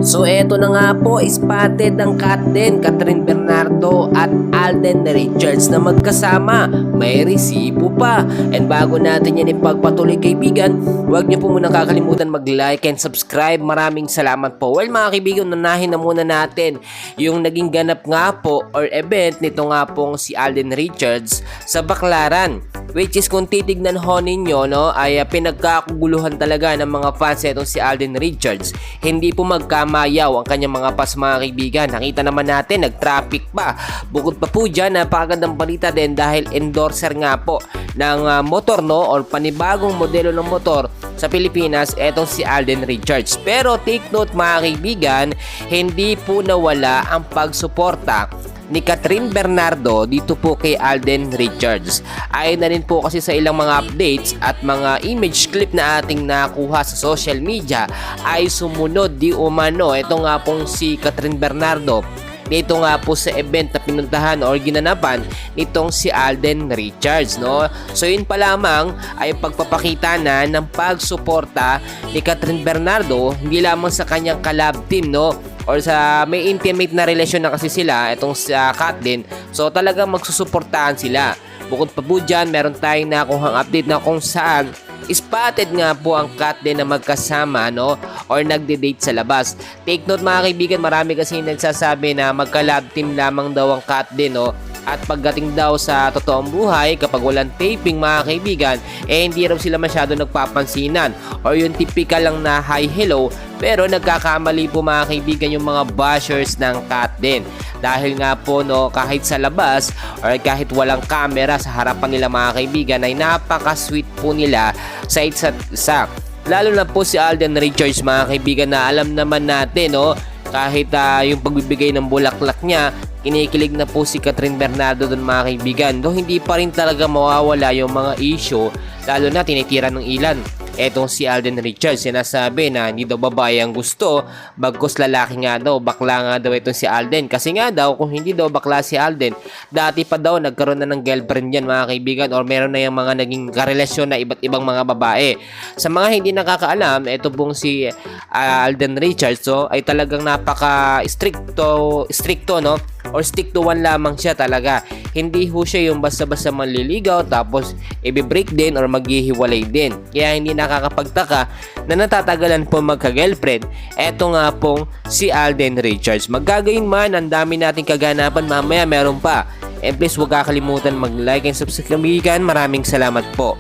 So eto na nga po, spotted ang Kathryn Bernardo at Alden Richards na magkasama. May resibo pa. And bago natin yan ipagpatuloy kaibigan, huwag niyo po muna kakalimutan mag-like and subscribe. Maraming salamat po. Well mga kaibigan, unahin na muna natin yung naging ganap nga po or event nito nga pong si Alden Richards sa Baclaran. Which is kung titignan ho ninyo, no, ay pinagkakaguluhan talaga ng mga fans itong si Alden Richards. Hindi po magkamayaw ang kanyang mga pas mga kaibigan. Nakita naman natin, nag-traffic pa. Bukod pa po dyan, napakagandang balita din dahil endorser nga po ng motor, no, or panibagong modelo ng motor sa Pilipinas, etong si Alden Richards. Pero take note mga kaibigan, hindi po nawala ang pagsuporta ni Kathryn Bernardo dito po kay Alden Richards. Ayon na rin po kasi sa ilang mga updates at mga image clip na ating nakuha sa social media ay sumunod di umano ito nga pong si Kathryn Bernardo dito nga po sa event na pinuntahan or ginanapan nitong si Alden Richards, no? So yun pa lamang ay pagpapakita na ng pagsuporta ni Kathryn Bernardo hindi lamang sa kanyang collab team, no? Or sa may intimate na relasyon na kasi sila itong sa Kathryn, so talagang magsusuportahan sila. Bukod pa po dyan, meron tayong nakuhang update na kung saan spotted nga po ang Kathryn na magkasama, no, or nagde-date sa labas. Take note mga kaibigan, marami kasi nagsasabi na magka-love team lamang daw ang Kathryn, no. At pagdating daw sa totoong buhay, kapag walang taping mga kaibigan, hindi raw sila masyado nagpapansinan or yung typical lang na hi hello. Pero nagkakamali po mga kaibigan yung mga bashers ng Kathryn. Dahil nga po, no, kahit sa labas or kahit walang camera sa harapan nila mga kaibigan ay napaka-sweet po nila sa isa't isa. Lalo na po si Alden Richards mga kaibigan na alam naman natin, no, kahit yung pagbibigay ng bulaklak niya, kinikilig na po si Kathryn Bernardo doon mga kaibigan. Though hindi pa rin talaga mawawala yung mga issue, lalo na tinitira ng ilan etong si Alden Richards. Sinasabi na hindi daw babae ang gusto, bagkus lalaki nga daw, bakla nga daw itong si Alden. Kasi nga daw, kung hindi daw bakla si Alden, dati pa daw nagkaroon na ng girlfriend yan mga kaibigan, or meron na yung mga naging karelasyon na iba't ibang mga babae. Sa mga hindi nakakaalam, ito pong si Alden Richards, so, ay talagang napaka-stricto, no? Or stick to one lamang siya talaga. Hindi ho siya yung basta-basta manliligaw tapos i-break din or maghihiwalay din. Kaya hindi nakakapagtaka na natatagalan po magka-girlfriend. Eto nga pong si Alden Richards. Maggagayon man, ang dami nating kaganapan, mamaya meron pa. And please huwag kakalimutan mag-like and subscribe. Maraming salamat po.